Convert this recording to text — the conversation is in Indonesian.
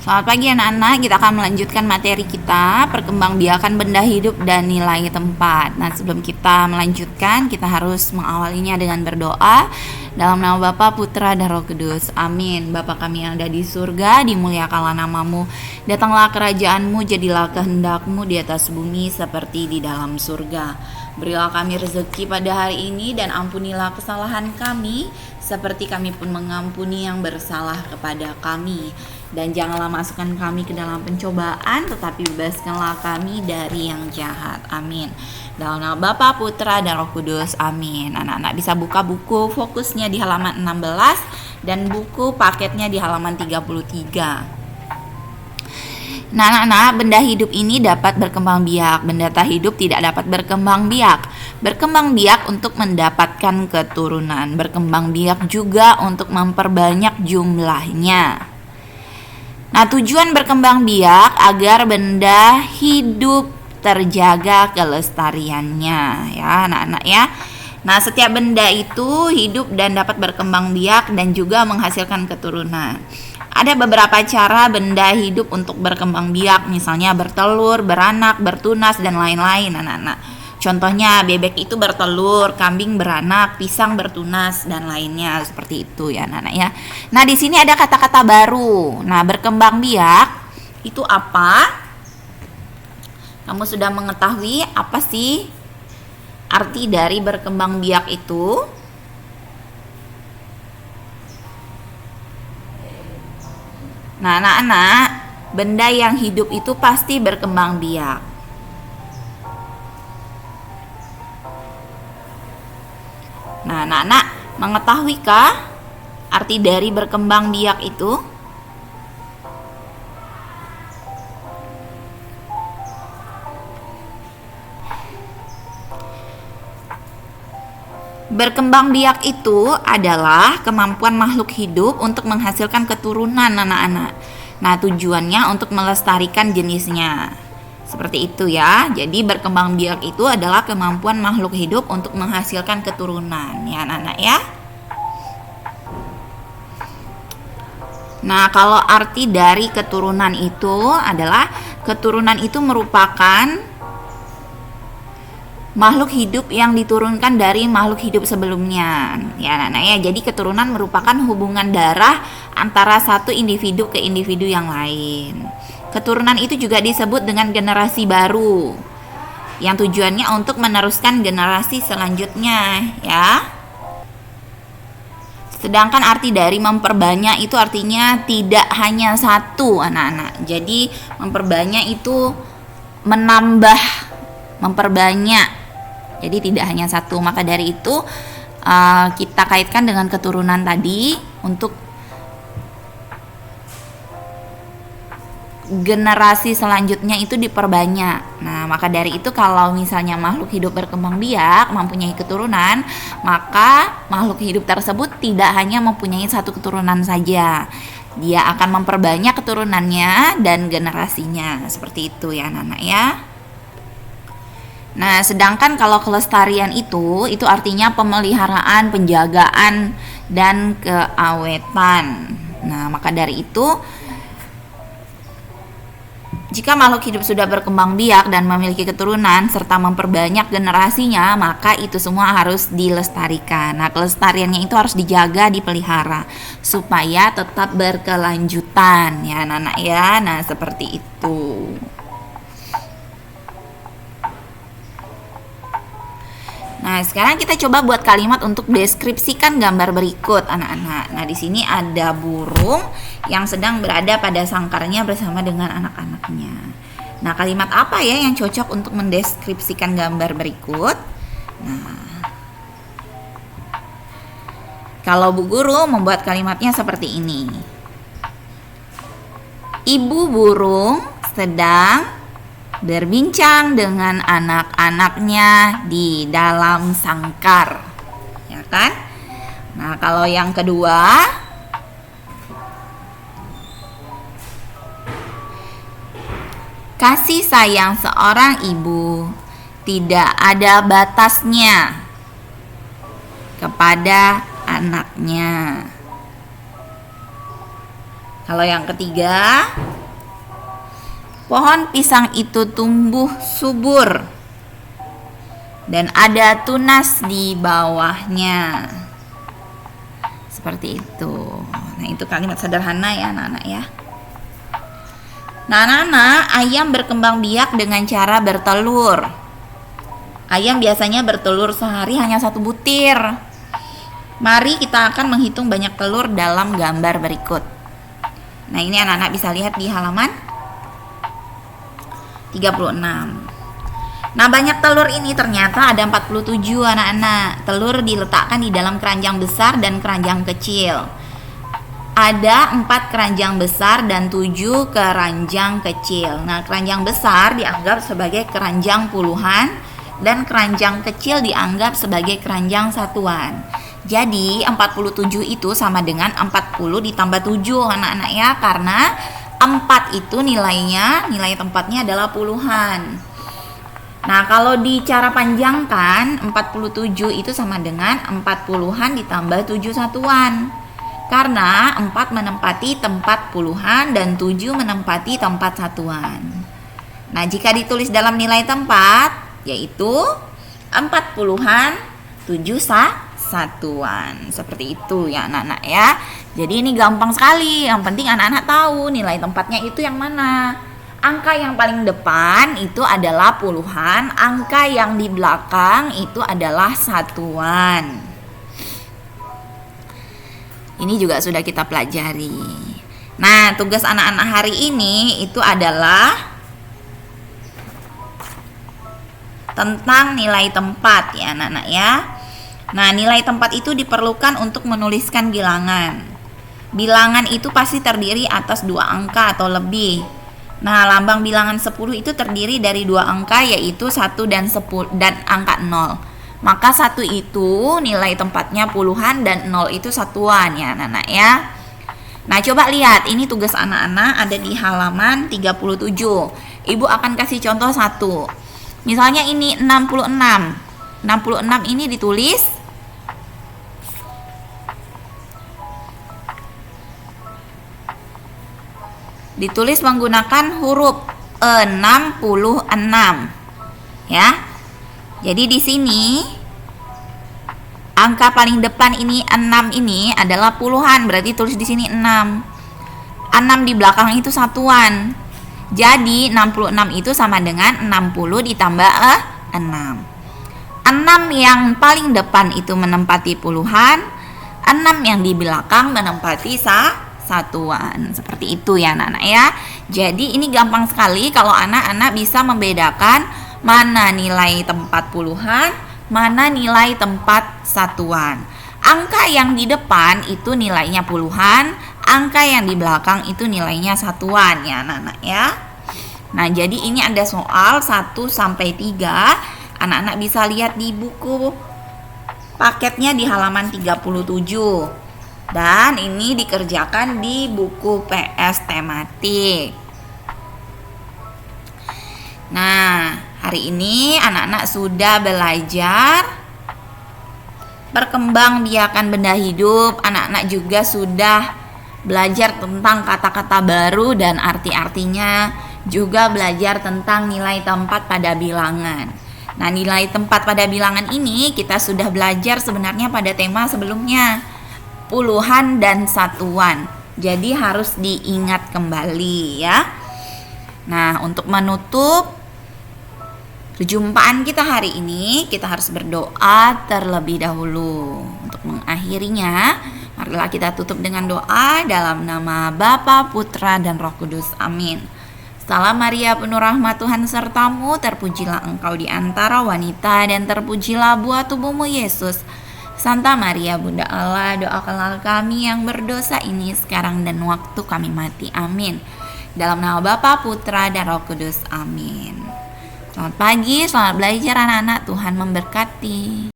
Selamat pagi anak-anak, kita akan melanjutkan materi kita, perkembangbiakan benda hidup dan nilai tempat. Nah, sebelum kita melanjutkan, kita harus mengawalinya dengan berdoa. Dalam nama Bapa, Putra, dan Roh Kudus. Amin. Bapa kami yang ada di surga, dimuliakanlah namamu. Datanglah kerajaanmu, jadilah kehendakmu di atas bumi seperti di dalam surga. Berilah kami rezeki pada hari ini dan ampunilah kesalahan kami seperti kami pun mengampuni yang bersalah kepada kami. Dan janganlah masukkan kami ke dalam pencobaan, tetapi bebaskanlah kami dari yang jahat. Amin. Dalam nama Bapa, Putra, dan Roh Kudus. Amin. Anak-anak bisa buka buku fokusnya di halaman 16 dan buku paketnya di halaman 33. Nah, anak-anak, benda hidup ini dapat berkembang biak, benda tak hidup tidak dapat berkembang biak. Berkembang biak untuk mendapatkan keturunan, berkembang biak juga untuk memperbanyak jumlahnya. Nah, tujuan berkembang biak agar benda hidup terjaga kelestariannya, ya anak-anak ya. Nah, setiap benda itu hidup dan dapat berkembang biak dan juga menghasilkan keturunan. Ada beberapa cara benda hidup untuk berkembang biak, misalnya bertelur, beranak, bertunas, dan lain-lain anak-anak. Contohnya bebek itu bertelur, kambing beranak, pisang bertunas, dan lainnya seperti itu ya anak-anak ya. Nah, di sini ada kata-kata baru. Nah, berkembang biak itu apa? Kamu sudah mengetahui apa sih arti dari berkembang biak itu? Nah, anak-anak, benda yang hidup itu pasti berkembang biak. Nah, anak-anak, mengetahuikah arti dari berkembang biak itu? Berkembang biak itu adalah kemampuan makhluk hidup untuk menghasilkan keturunan anak-anak. Nah, tujuannya untuk melestarikan jenisnya. Seperti itu ya. Jadi berkembang biak itu adalah kemampuan makhluk hidup untuk menghasilkan keturunan ya anak-anak ya. Nah, kalau arti dari keturunan itu adalah keturunan itu merupakan makhluk hidup yang diturunkan dari makhluk hidup sebelumnya ya anak-anak ya. Jadi keturunan merupakan hubungan darah antara satu individu ke individu yang lain. Keturunan itu juga disebut dengan generasi baru yang tujuannya untuk meneruskan generasi selanjutnya ya. Sedangkan arti dari memperbanyak itu artinya tidak hanya satu anak-anak. Jadi memperbanyak itu menambah, memperbanyak. Jadi tidak hanya satu. Maka dari itu kita kaitkan dengan keturunan tadi untuk generasi selanjutnya itu diperbanyak. Nah, maka dari itu kalau misalnya makhluk hidup berkembang biak mempunyai keturunan, maka makhluk hidup tersebut tidak hanya mempunyai satu keturunan saja. Dia akan memperbanyak keturunannya dan generasinya. Seperti itu ya anak-anak ya. Nah, sedangkan kalau kelestarian itu artinya pemeliharaan, penjagaan, dan keawetan. Nah, maka dari itu jika makhluk hidup sudah berkembang biak dan memiliki keturunan serta memperbanyak generasinya, maka itu semua harus dilestarikan. Nah, kelestariannya itu harus dijaga, dipelihara supaya tetap berkelanjutan ya anak-anak ya. Nah, seperti itu. Nah, sekarang kita coba buat kalimat untuk deskripsikan gambar berikut anak-anak. Nah, di sini ada burung yang sedang berada pada sangkarnya bersama dengan anak-anaknya. Nah, kalimat apa ya yang cocok untuk mendeskripsikan gambar berikut? Nah, kalau Bu Guru membuat kalimatnya seperti ini. Ibu burung sedang berbincang dengan anak-anaknya di dalam sangkar, ya kan? Nah, kalau yang kedua, kasih sayang seorang ibu tidak ada batasnya kepada anaknya. Kalau yang ketiga, Pohon pisang itu tumbuh subur dan ada tunas di bawahnya. Seperti itu. Nah, itu kalimat sederhana ya anak-anak ya. Nah, anak-anak, ayam berkembang biak dengan cara bertelur. Ayam biasanya bertelur sehari hanya 1 butir. Mari kita akan menghitung banyak telur dalam gambar berikut. Nah, ini anak-anak bisa lihat di halaman 36. Nah, banyak telur ini ternyata ada 47 anak-anak. Telur diletakkan di dalam keranjang besar dan keranjang kecil. Ada 4 keranjang besar dan 7 keranjang kecil. Nah, keranjang besar dianggap sebagai keranjang puluhan dan keranjang kecil dianggap sebagai keranjang satuan. Jadi 47 itu sama dengan 40 ditambah 7 anak-anak ya, karena 4 itu nilai tempatnya adalah puluhan. Nah, kalau di cara panjangkan 47 itu sama dengan 40-an ditambah 7 satuan. Karena 4 menempati tempat puluhan dan 7 menempati tempat satuan. Nah, jika ditulis dalam nilai tempat yaitu 40-an 7 satuan. Seperti itu ya anak-anak ya. Jadi ini gampang sekali. Yang penting anak-anak tahu nilai tempatnya itu yang mana. Angka yang paling depan itu adalah puluhan, angka yang di belakang itu adalah satuan. Ini juga sudah kita pelajari. Nah, tugas anak-anak hari ini itu adalah tentang nilai tempat ya anak-anak ya. Nah, nilai tempat itu diperlukan untuk menuliskan bilangan. Bilangan itu pasti terdiri atas 2 angka atau lebih. Nah, lambang bilangan 10 itu terdiri dari 2 angka yaitu 1 dan 10 dan angka 0. Maka 1 itu nilai tempatnya puluhan dan 0 itu satuan ya anak-anak ya. Nah, coba lihat ini tugas anak-anak ada di halaman 37. Ibu akan kasih contoh 1. Misalnya ini 66. 66 ini ditulis menggunakan huruf 66 ya. Jadi di sini angka paling depan ini 6 ini adalah puluhan, berarti tulis di sini 6. 6 di belakang itu satuan. Jadi 66 itu sama dengan 60 ditambah 6. 6 yang paling depan itu menempati puluhan, 6 yang di belakang menempati satuan. Seperti itu ya anak-anak ya. Jadi ini gampang sekali kalau anak-anak bisa membedakan mana nilai tempat puluhan, mana nilai tempat satuan. Angka yang di depan itu nilainya puluhan, angka yang di belakang itu nilainya satuan ya anak-anak ya. Nah, jadi ini ada soal 1 sampai 3. Anak-anak bisa lihat di buku paketnya di halaman 37. Dan ini dikerjakan di buku PS tematik. Nah, hari ini anak-anak sudah belajar perkembangbiakan benda hidup. Anak-anak juga sudah belajar tentang kata-kata baru dan arti-artinya. Juga belajar tentang nilai tempat pada bilangan. Nah, nilai tempat pada bilangan ini kita sudah belajar sebenarnya pada tema sebelumnya, puluhan dan satuan. Jadi harus diingat kembali ya. Nah, untuk menutup perjumpaan kita hari ini, kita harus berdoa terlebih dahulu. Untuk mengakhirinya, marilah kita tutup dengan doa dalam nama Bapa, Putra, dan Roh Kudus. Amin. Salam Maria, penuh rahmat Tuhan sertamu, terpujilah engkau di antara wanita dan terpujilah buah tubuhmu Yesus. Santa Maria Bunda Allah, doakanlah kami yang berdosa ini sekarang dan waktu kami mati. Amin. Dalam nama Bapa, Putra, dan Roh Kudus. Amin. Selamat pagi, selamat belajar anak-anak. Tuhan memberkati.